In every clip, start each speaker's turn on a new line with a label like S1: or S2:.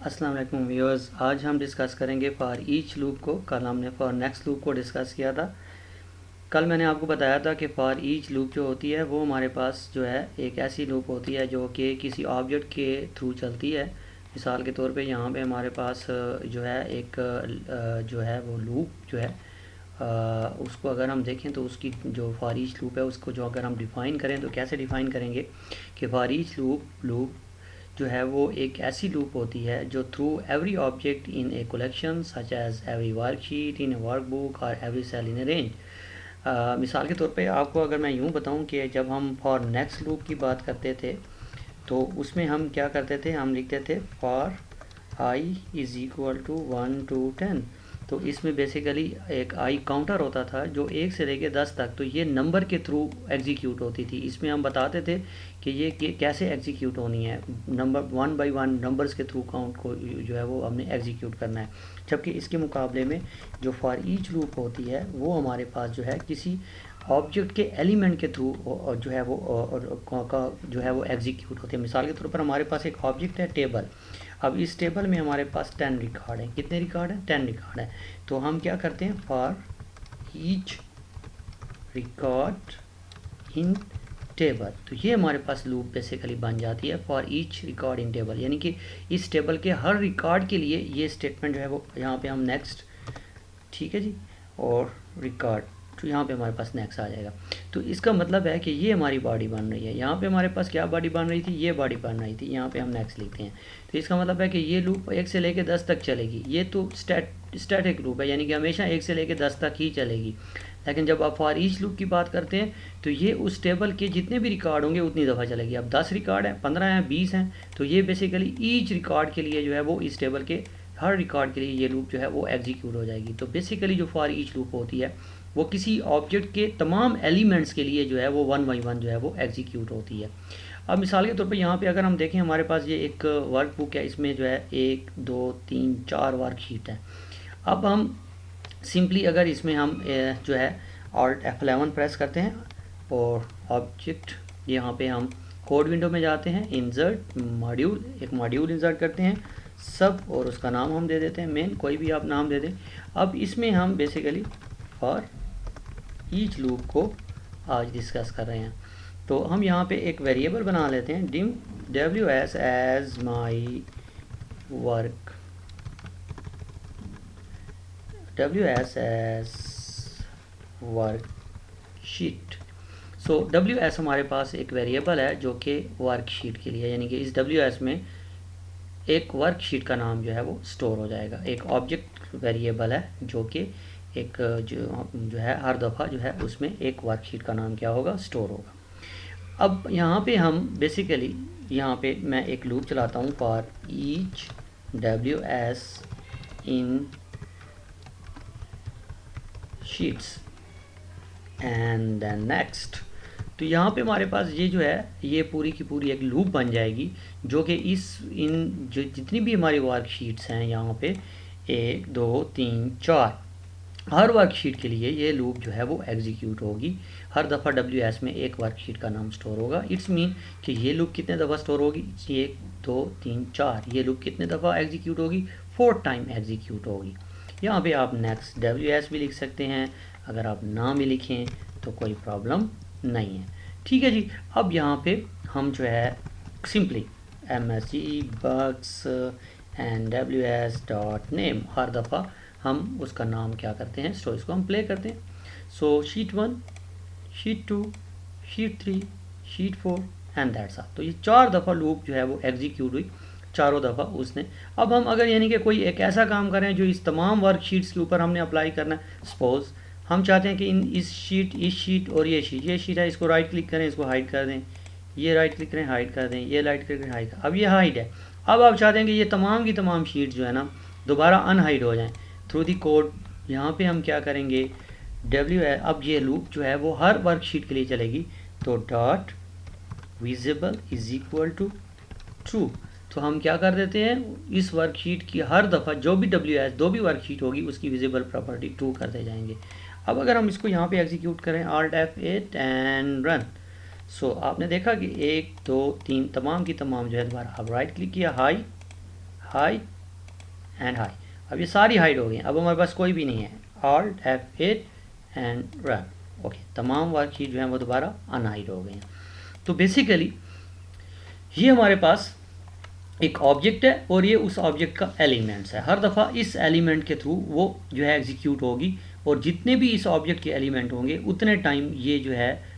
S1: अस्सलाम वालेकुम व्यूअर्स, आज हम डिस्कस करेंगे फॉर ईच लूप को। कल हमने फॉर नेक्स्ट लूप को डिस्कस किया था। कल मैंने आपको बताया था कि फॉर ईच लूप जो होती है वो हमारे पास जो है एक ऐसी लूप होती है जो कि किसी ऑब्जेक्ट के थ्रू चलती है। मिसाल के तौर पे यहाँ पे हमारे पास जो है एक जो है वो लूप जो है उसको अगर हम देखें तो उसकी जो फॉर ईच लूप है उसको जो अगर हम डिफ़ाइन करें तो कैसे डिफ़ाइन करेंगे कि फॉर ईच लूप जो है वो एक ऐसी लूप होती है जो through every object in a collection such as every worksheet in a workbook और every cell in a range. मिसाल के तौर पे आपको अगर मैं यूँ बताऊँ कि जब हम फॉर नेक्स्ट लूप की बात करते थे तो उसमें हम क्या करते थे, हम लिखते थे for I is equal to 1 to 10। तो इसमें बेसिकली एक आई काउंटर होता था जो 1 से लेकर 10 तक, तो ये नंबर के थ्रू एग्जीक्यूट होती थी। इसमें हम बताते थे कि ये कैसे एग्जीक्यूट होनी है, नंबर 1 by 1 नंबर्स के थ्रू काउंट को जो है वो हमने एग्जीक्यूट करना है। जबकि इसके मुकाबले में जो फॉर ईच लूप होती है वो हमारे पास जो है किसी ऑब्जेक्ट के एलिमेंट के थ्रू जो है वो का जो है वो एग्जीक्यूट होते हैं। मिसाल के तौर पर हमारे पास एक ऑब्जेक्ट है टेबल। अब इस टेबल में हमारे पास 10 रिकॉर्ड हैं। कितने रिकॉर्ड हैं? 10 रिकॉर्ड हैं। तो हम क्या करते हैं, for each record in table, तो ये हमारे पास लूप बेसिकली बन जाती है for each record in table, यानी कि इस टेबल के हर रिकॉर्ड के लिए ये स्टेटमेंट जो है वो यहाँ पे हम नेक्स्ट, ठीक है जी, और रिकॉर्ड, तो यहाँ पे हमारे पास नेक्स्ट आ जाएगा। तो इसका मतलब है कि ये हमारी बॉडी बन रही है। यहाँ पे हमारे पास क्या बॉडी बन रही थी, ये बॉडी बन रही थी, यहाँ पे हम नेक्स्ट लिखते हैं। तो इसका मतलब है कि ये लूप 1 से लेकर 10 तक चलेगी। ये तो स्टैटिक लूप है, यानी कि हमेशा 1 से लेकर 10 तक ही चलेगी। लेकिन जब आप फॉर ईच लूप की बात करते हैं तो ये उस टेबल के जितने भी रिकॉर्ड होंगे उतनी दफ़ा चलेगी। अब 10 रिकॉर्ड हैं, 15 हैं, 20 हैं, तो ये बेसिकली ईच रिकॉर्ड के लिए जो है वो इस टेबल के हर रिकॉर्ड के लिए ये लूप जो है वो एग्जीक्यूट हो जाएगी। तो बेसिकली जो फॉर ईच लूप होती है वो किसी ऑब्जेक्ट के तमाम एलिमेंट्स के लिए जो है वो 1 by 1 जो है वो एग्जीक्यूट होती है। अब मिसाल के तौर पे यहाँ पे अगर हम देखें, हमारे पास ये एक वर्कबुक है, इसमें जो है 1 2 3 4 वर्कशीट है। अब हम सिंपली अगर इसमें हम जो है Alt F11 प्रेस करते हैं और ऑब्जेक्ट, यहाँ पे हम कोड विंडो में जाते हैं, इंसर्ट मॉड्यूल, एक मॉड्यूल इंसर्ट करते हैं सब, और उसका नाम हम दे देते हैं मेन, कोई भी आप नाम दे दें। अब इसमें हम बेसिकली फॉर ईच लूप को आज डिस्कस कर रहे हैं। तो हम यहाँ पे एक वेरिएबल बना लेते हैं, dim ws as my work, ws as worksheet. So ws हमारे पास एक वेरिएबल है जो कि वर्कशीट के लिए, यानी कि इस ws में एक वर्कशीट का नाम जो है वो स्टोर हो जाएगा। एक ऑब्जेक्ट वेरिएबल है जो कि एक जो है हर दफ़ा जो है उसमें एक वर्कशीट का नाम क्या होगा, स्टोर होगा। अब यहाँ पे हम बेसिकली यहाँ पे मैं एक लूप चलाता हूँ, for each ws in sheets and then next. तो यहाँ पे हमारे पास ये जो है ये पूरी की पूरी एक लूप बन जाएगी जो कि इन जो जितनी भी हमारी वर्कशीट्स हैं यहाँ पे 1 2 3 4, हर वर्कशीट के लिए ये लूप जो है वो एग्जीक्यूट होगी। हर दफ़ा ws में एक वर्कशीट का नाम स्टोर होगा। इट्स मीन कि ये लूप कितने दफ़ा स्टोर होगी, 1 2 3 4, ये लूप कितने दफ़ा एग्जीक्यूट होगी, 4 टाइम एग्जीक्यूट होगी। यहाँ पे आप नेक्स्ट ws भी लिख सकते हैं, अगर आप ना भी लिखें तो कोई प्रॉब्लम नहीं है, ठीक है जी। अब यहाँ पे हम जो है simply msg bugs and ws dot name, हर दफ़ा हम उसका नाम क्या करते हैं, स्टोर, इसको हम प्ले करते हैं। So sheet 1 sheet 2 sheet 3 sheet 4 and that's all. तो ये 4 दफ़ा लूप जो है वो एग्जीक्यूट हुई, चारों दफ़ा उसने। अब हम अगर यानी कि कोई एक ऐसा काम करें जो इस तमाम वर्कशीट्स के ऊपर हमने अप्लाई करना है, सपोज हम चाहते हैं कि इस शीट और ये शीट है, इसको राइट क्लिक करें, इसको हाइड कर दें, ये राइट क्लिक करें, हाइड कर दें, ये राइट क्लिक करें, हाइड कर। अब ये हाइड है। अब आप चाहते हैं कि ये तमाम की तमाम शीट जो है ना दोबारा अनहाइड हो जाएं थ्रू दी कोड। यहाँ पे हम क्या करेंगे, अब ये लूप जो है वो हर वर्कशीट के लिए चलेगी। तो dot visible is equal to true. तो हम क्या कर देते हैं, इस वर्कशीट की हर दफ़ा जो भी जो भी वर्कशीट होगी उसकी विजिबल प्रॉपर्टी ट्रू करते जाएंगे। अब अगर हम इसको यहाँ पे एग्जीक्यूट करें, Alt F8 एंड रन। सो आपने देखा कि 1 2 3 तमाम की तमाम जो है दोबारा, अब राइट क्लिक किया, हाई एंड हाई। अब ये सारी हाइड हो गई, अब हमारे पास कोई भी नहीं है। Alt F8 and run. Okay, तमाम वर्कशीट जो है वो दोबारा अनहाइड हो गई हैं। तो बेसिकली ये हमारे पास एक ऑब्जेक्ट है और ये उस ऑब्जेक्ट का एलिमेंट्स है। हर दफ़ा इस एलिमेंट के थ्रू वो जो है एग्जीक्यूट होगी, और जितने भी इस ऑब्जेक्ट के एलिमेंट होंगे उतने टाइम ये जो है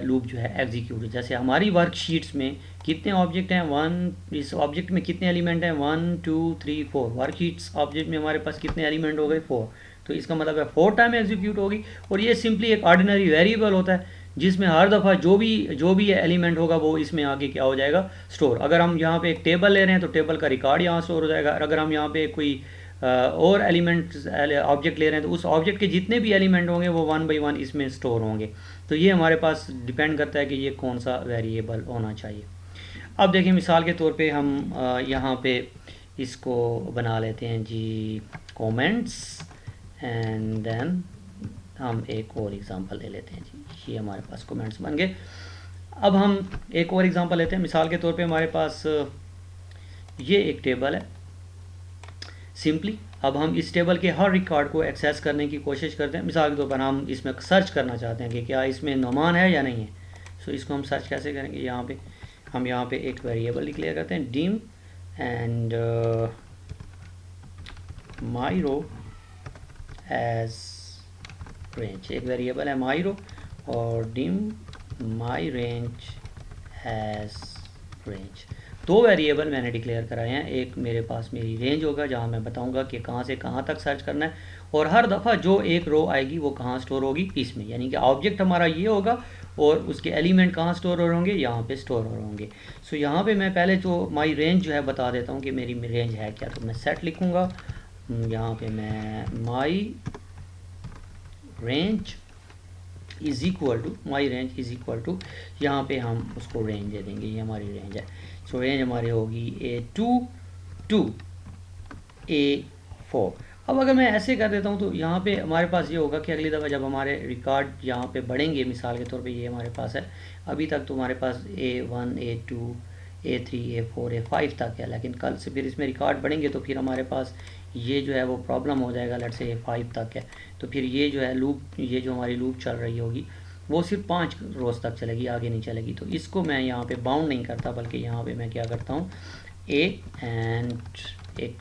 S1: लूप जो है एग्जीक्यूट। जैसे हमारी वर्कशीट्स में कितने ऑब्जेक्ट हैं, इस ऑब्जेक्ट में कितने एलिमेंट हैं, 1 2 3 4। वर्कशीट्स ऑब्जेक्ट में हमारे पास कितने एलिमेंट हो गए, 4। तो इसका मतलब है 4 टाइम एग्जीक्यूट होगी। और ये सिंपली एक ऑर्डिनरी वेरिएबल होता है जिसमें हर दफ़ा जो भी एलिमेंट होगा वो इसमें आगे क्या हो जाएगा, स्टोर। अगर हम यहाँ पे एक टेबल ले रहे हैं तो टेबल का रिकॉर्ड यहाँ स्टोर हो जाएगा। अगर हम यहाँ पे कोई और एलिमेंट ऑब्जेक्ट ले रहे हैं तो उस ऑब्जेक्ट के जितने भी एलिमेंट होंगे वो 1 बाई 1 इसमें स्टोर होंगे। तो ये हमारे पास डिपेंड करता है कि ये कौन सा वेरिएबल होना चाहिए। अब देखिए मिसाल के तौर पे हम यहाँ पे इसको बना लेते हैं जी कमेंट्स, एंड देन हम एक और एग्जांपल ले लेते हैं जी। ये हमारे पास कमेंट्स बन गए। अब हम एक और एग्जांपल लेते हैं। मिसाल के तौर पे हमारे पास ये एक टेबल है सिंपली। अब हम इस टेबल के हर रिकॉर्ड को एक्सेस करने की कोशिश करते हैं। मिसाल के तौर पर हम इसमें सर्च करना चाहते हैं कि क्या इसमें नोमान है या नहीं है। सो इसको हम सर्च कैसे करेंगे, हम यहाँ पे एक वेरिएबल डिक्लेयर करते हैं dim and my row as range। एक वेरिएबल है my row और dim my range as range। दो वेरिएबल मैंने डिक्लेयर कराए हैं। एक मेरे पास मेरी रेंज होगा जहां मैं बताऊंगा कि कहां से कहां तक सर्च करना है, और हर दफ़ा जो एक रो आएगी वो कहां स्टोर होगी, इसमें। यानी कि ऑब्जेक्ट हमारा ये होगा और उसके एलिमेंट कहाँ स्टोर हो होंगे, यहाँ पे स्टोर हो होंगे। सो यहाँ पे मैं पहले तो माई रेंज जो है बता देता हूँ कि मेरी रेंज है क्या। तो मैं सेट लिखूँगा, यहाँ पे मैं माई रेंज इज़ इक्वल टू यहाँ पे हम उसको रेंज दे देंगे, ये हमारी रेंज है। सो रेंज हमारी होगी A2 टू A4। अब अगर मैं ऐसे कर देता हूँ तो यहाँ पे हमारे पास ये होगा कि अगली दफ़ा जब हमारे रिकॉर्ड यहाँ पे बढ़ेंगे, मिसाल के तौर पे ये हमारे पास है, अभी तक तो हमारे पास A1 A2 A3 A4 A5 तक है, लेकिन कल से फिर इसमें रिकॉर्ड बढ़ेंगे तो फिर हमारे पास ये जो है वो प्रॉब्लम हो जाएगा। लेट से A5 तक है तो फिर ये जो है लूप, ये जो हमारी लूप चल रही होगी वो सिर्फ 5 रोज़ तक चलेगी, आगे नहीं चलेगी। तो इसको मैं यहाँ पे बाउंड नहीं करता, बल्कि यहाँ पे मैं क्या करता हूँ, एंड एक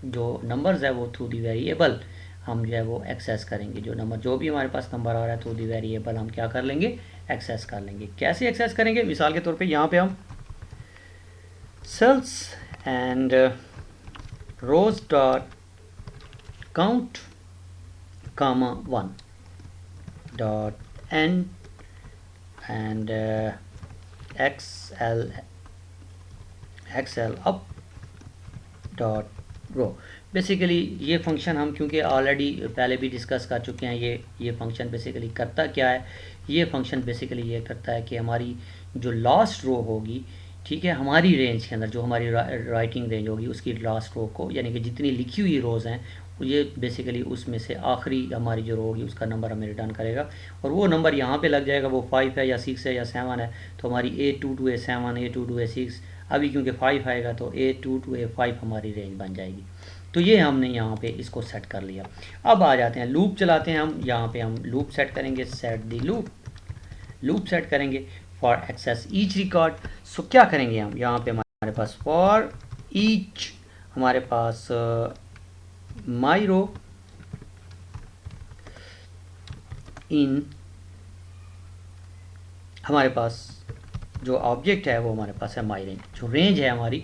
S1: जो नंबर्स है वो थ्रू दी वेरिएबल हम जो है वो एक्सेस करेंगे। जो भी हमारे पास नंबर आ रहा है थ्रू दी वेरिएबल हम क्या कर लेंगे, एक्सेस कर लेंगे। कैसे एक्सेस करेंगे, मिसाल के तौर पे यहाँ पे हम cells and rows dot count comma 1 dot end XL up dot row. Basically ये फंक्शन हम क्योंकि ऑलरेडी पहले भी डिस्कस कर चुके हैं, ये फंक्शन बेसिकली करता क्या है, ये फंक्शन बेसिकली ये करता है कि हमारी जो लास्ट रो होगी, ठीक है, हमारी रेंज के अंदर जो हमारी राइटिंग रेंज होगी उसकी लास्ट रो को, यानी कि जितनी लिखी हुई रोज़ हैं ये बेसिकली उसमें से आखिरी हमारी जो रो होगी उसका नंबर हमें रिटर्न करेगा। और वो नंबर यहाँ पे लग जाएगा, वो 5 है या 6 है या 7 है, तो हमारी A2 to A7 A2 to A6, अभी क्योंकि 5 आएगा तो A2 टू A5 हमारी रेंज बन जाएगी। तो ये हमने यहाँ पे इसको सेट कर लिया। अब आ जाते हैं लूप चलाते हैं हम। यहाँ पे हम लूप सेट करेंगे, सेट दी लूप सेट करेंगे फॉर एक्सेस ईच रिकॉर्ड। सो क्या करेंगे हम, यहाँ पे हमारे पास फॉर ईच हमारे पास माई रो इन, हमारे पास जो ऑब्जेक्ट है वो हमारे पास है माई रेंज, जो रेंज है हमारी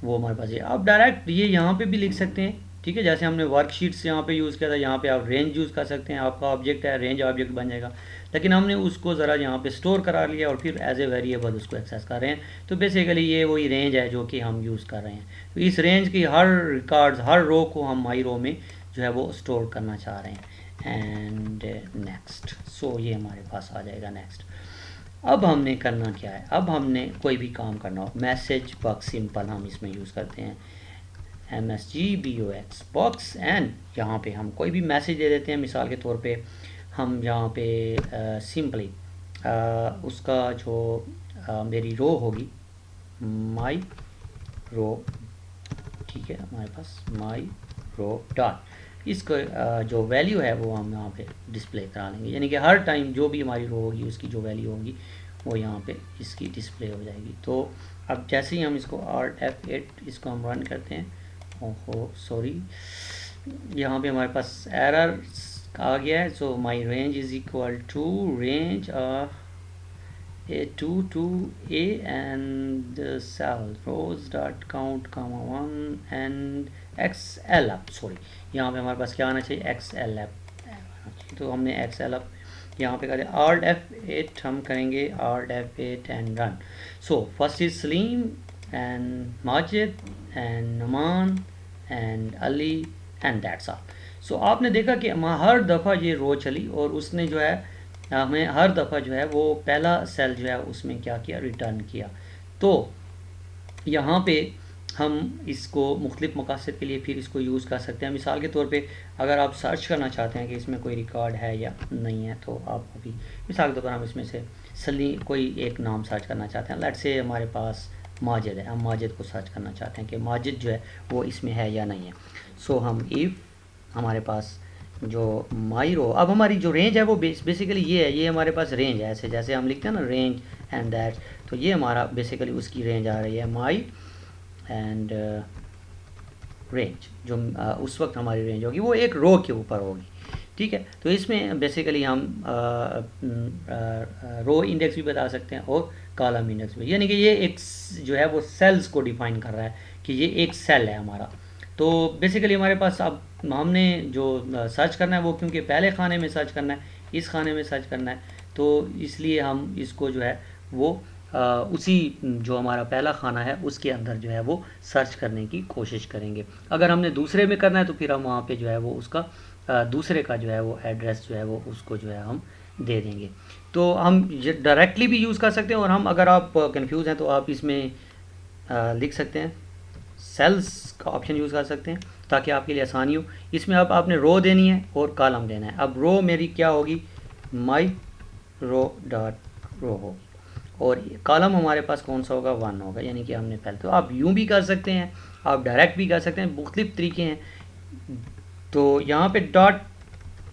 S1: वो हमारे पास है। आप डायरेक्ट ये यहाँ पे भी लिख सकते हैं, ठीक है, जैसे हमने वर्कशीट्स यहाँ पे यूज़ किया था, यहाँ पे आप रेंज यूज़ कर सकते हैं। आपका ऑब्जेक्ट है, रेंज ऑब्जेक्ट बन जाएगा, लेकिन हमने उसको ज़रा यहाँ पे स्टोर करा लिया और फिर एज ए वेरिएबल उसको एक्सेस कर रहे हैं। तो बेसिकली ये वही रेंज है जो कि हम यूज़ कर रहे हैं। तो इस रेंज की हर रिकॉर्ड्स, हर रो को हम माई रो में जो है वो स्टोर करना चाह रहे हैं। एंड नेक्स्ट, सो ये हमारे पास आ जाएगा नेक्स्ट। अब हमने करना क्या है, अब हमने कोई भी काम करना हो, मैसेज बॉक्स सिंपल हम इसमें यूज़ करते हैं, MSGBOX बॉक्स, एंड यहाँ पे हम कोई भी मैसेज दे देते हैं। मिसाल के तौर पे हम यहाँ पे सिंपली उसका जो मेरी रो होगी, माई रो, ठीक है, हमारे पास माई रो डॉट, इसको जो वैल्यू है वो हम यहाँ पे डिस्प्ले करा लेंगे, यानी कि हर टाइम जो भी हमारी रो होगी उसकी जो वैल्यू होगी वो यहाँ पे इसकी डिस्प्ले हो जाएगी। तो अब जैसे ही हम इसको Alt F8 इसको हम रन करते हैं, ओहो सॉरी, यहाँ पे हमारे पास एरर आ गया है। So my range is equal to range A2 to A and cell rows dot count comma 1 and XLF, sorry यहाँ पे हमारे पास क्या आना चाहिए, XLF, तो हमने XLF यहाँ पे करें Alt F8, हम करेंगे Alt F8 and run। So first is Salim and Majid and Naman and Ali and that's all। So आपने देखा कि हर दफ़ा ये रो चली और उसने जो है हमें हर दफ़ा जो है वो पहला सेल जो है उसमें क्या किया, रिटर्न किया। तो यहाँ पे हम इसको मुख्तलिफ़ मकासद के लिए फिर इसको यूज़ कर सकते हैं। मिसाल के तौर पे अगर आप सर्च करना चाहते हैं कि इसमें कोई रिकॉर्ड है या नहीं है, तो आप अभी मिसाल के तौर पर हम इसमें से कोई एक नाम सर्च करना चाहते हैं, लेट्स से हमारे पास माजिद है, हम माजिद को सर्च करना चाहते हैं कि माजिद जो है वो इसमें है या नहीं है। सो हम इफ़ हमारे पास जो माई रो, अब हमारी जो रेंज है वो बेसिकली ये है, ये हमारे पास रेंज है, ऐसे जैसे हम लिखते हैं ना रेंज एंड दैट, तो ये हमारा बेसिकली उसकी रेंज आ रही है माई एंड रेंज, जो उस वक्त हमारी रेंज होगी वो एक रो के ऊपर होगी, ठीक है। तो इसमें बेसिकली हम रो इंडेक्स भी बता सकते हैं और कॉलम इंडेक्स भी, यानी कि ये एक जो है वो सेल्स को डिफाइन कर रहा है कि ये एक सेल है हमारा। तो बेसिकली हमारे पास अब हमने जो सर्च करना है वो क्योंकि पहले खाने में सर्च करना है, इस खाने में सर्च करना है, तो इसलिए हम इसको जो है वो उसी जो हमारा पहला खाना है उसके अंदर जो है वो सर्च करने की कोशिश करेंगे। अगर हमने दूसरे में करना है तो फिर हम वहाँ पे जो है वो उसका दूसरे का जो है वो एड्रेस जो है वो उसको जो है हम दे देंगे। तो हम डायरेक्टली भी यूज़ कर सकते हैं, और हम अगर आप कंफ्यूज हैं तो आप इसमें लिख सकते हैं, सेल्स का ऑप्शन यूज़ कर सकते हैं ताकि आपके लिए आसानी हो। इसमें अब आपने रो देनी है और कॉलम देना है। अब रो मेरी क्या होगी, माई रो डॉट रो होगी, और कॉलम हमारे पास कौन सा होगा, 1 होगा, यानी कि हमने पहले, तो आप यूँ भी कर सकते हैं, आप डायरेक्ट भी कर सकते हैं, मुख्तलिफ तरीके हैं। तो यहाँ पे डॉट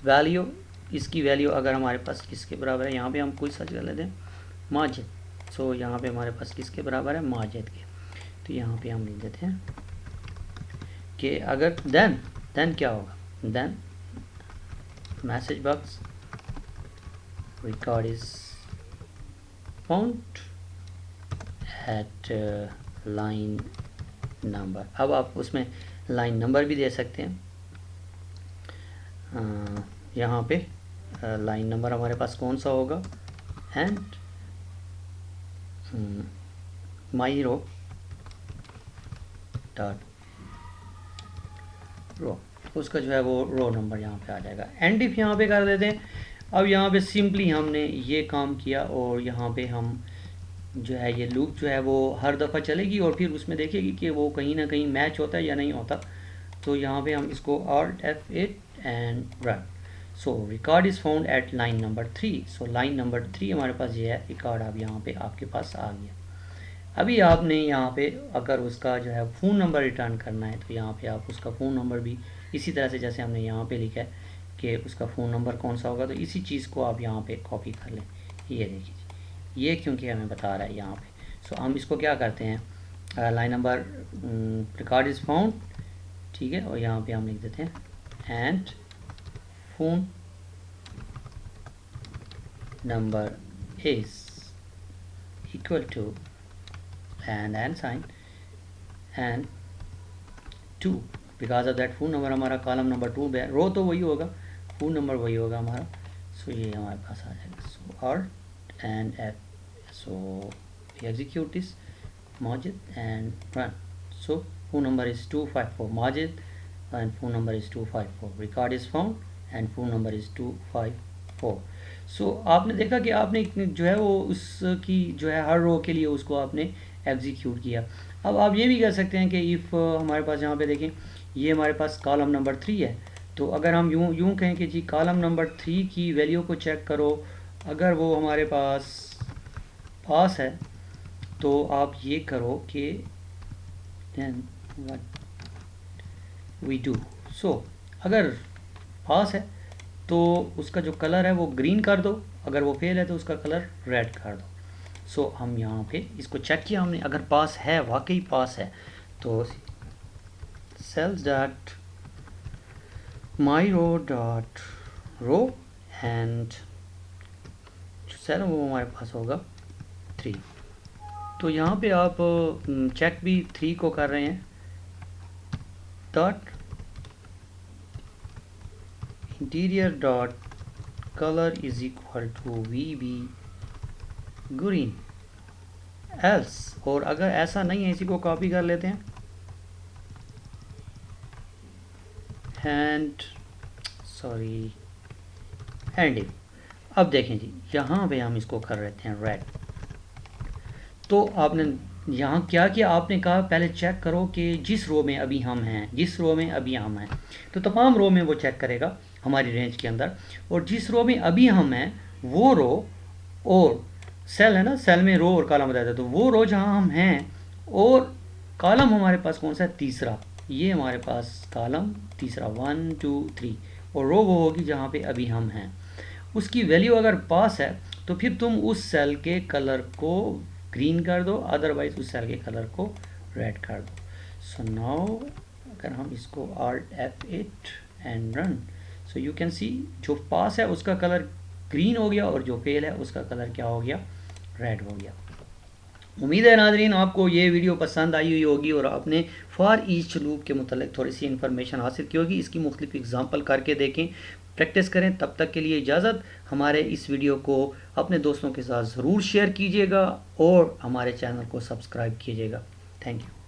S1: वैल्यू, इसकी वैल्यू अगर हमारे पास किसके बराबर है, यहाँ पे हम कोई सर्च कर लेते हैं माजिद। सो यहाँ पे हमारे पास किसके बराबर है, माजिद के, तो यहाँ पे हम लिख देते हैं कि अगर देन क्या होगा, then message box record is found at line number. अब आप उसमें लाइन नंबर भी दे सकते हैं। यहाँ पे लाइन नंबर हमारे पास कौन सा होगा, एंड माई रो डॉट रो, उसका जो है वो रो नंबर यहाँ पे आ जाएगा। एंड इफ यहाँ पे कर देते हैं। अब यहाँ पे सिंपली हमने ये काम किया, और यहाँ पे हम जो है ये लूप जो है वो हर दफ़ा चलेगी और फिर उसमें देखेगी कि वो कहीं ना कहीं मैच होता है या नहीं होता। तो यहाँ पे हम इसको Alt F8 and run. So record is found at line number 3। So line number 3 हमारे पास ये है, रिकॉर्ड अब यहाँ पे आपके पास आ गया। अभी आपने यहाँ पे अगर उसका जो है फ़ोन नंबर रिटर्न करना है, तो यहाँ पे आप उसका फ़ोन नंबर भी इसी तरह से जैसे हमने यहाँ पे लिखा है कि उसका फ़ोन नंबर कौन सा होगा, तो इसी चीज़ को आप यहाँ पे कॉपी कर लें। ये देखिए, ये क्योंकि हमें बता रहा है यहाँ पे। सो हम इसको क्या करते हैं, line number record is found, ठीक है, और यहाँ पे हम लिख देते हैं and phone number is equal to and sign and 2, because of that phone number हमारा कॉलम नंबर 2 में, रो तो वही होगा, फोन नंबर वही होगा हमारा। सो ये हमारे पास आ जाएगा। सो Alt and F, so we execute this Majid and run। so phone number is 254 Majid and phone number is 254, record is found and phone number is 254। सो आपने देखा कि आपने जो है वो उसकी जो है हर रो के लिए उसको आपने एग्जीक्यूट किया। अब आप ये भी कर सकते हैं कि इफ़ हमारे पास यहाँ पे देखें, ये हमारे पास कॉलम नंबर 3 है, तो अगर हम यूँ कहें कि जी कॉलम नंबर 3 की वैल्यू को चेक करो, अगर वो हमारे पास है, तो आप ये करो कि देन व्हाट वी डू। सो अगर पास है तो उसका जो कलर है वो ग्रीन कर दो, अगर वो फेल है तो उसका कलर रेड कर दो। सो हम यहाँ पे इसको चेक किया हमने, अगर पास है, वाकई पास है, तो cells dot my row dot row and cell वो हमारे पास होगा 3। तो यहाँ पे आप चेक भी 3 को कर रहे हैं, dot interior dot colour is equal to V B green else, और अगर ऐसा नहीं है इसी को कॉपी कर लेते हैं एंड सॉरी एंड इफ। अब देखें जी, यहाँ पे हम इसको कर लेते हैं रेड। तो आपने यहाँ क्या किया, आपने कहा पहले चेक करो कि जिस रो में अभी हम हैं, जिस रो में अभी हम हैं, तो तमाम रो में वो चेक करेगा हमारी रेंज के अंदर, और जिस रो में अभी हम हैं वो रो और सेल है ना, सेल में रो और कॉलम बताया था, तो वो रो जहाँ हम हैं और कॉलम हमारे पास कौन सा है, तीसरा, ये हमारे पास कॉलम तीसरा 1 2 3, और रो वो होगी जहाँ पे अभी हम हैं। उसकी वैल्यू अगर पास है तो फिर तुम उस सेल के कलर को ग्रीन कर दो, अदरवाइज उस सेल के कलर को रेड कर दो। सो नाउ अगर हम इसको Alt F8 and run, so you can see जो पास है उसका कलर ग्रीन हो गया और जो फेल है उसका कलर क्या हो गया, रेड हो गया। उम्मीद है नाजरीन आपको ये वीडियो पसंद आई हुई होगी और आपने फॉर ईच लूप के मतलब थोड़ी सी इन्फॉर्मेशन हासिल की होगी। इसकी मुख्तलिफ एग्जांपल करके देखें, प्रैक्टिस करें। तब तक के लिए इजाज़त। हमारे इस वीडियो को अपने दोस्तों के साथ ज़रूर शेयर कीजिएगा और हमारे चैनल को सब्सक्राइब कीजिएगा। Thank you.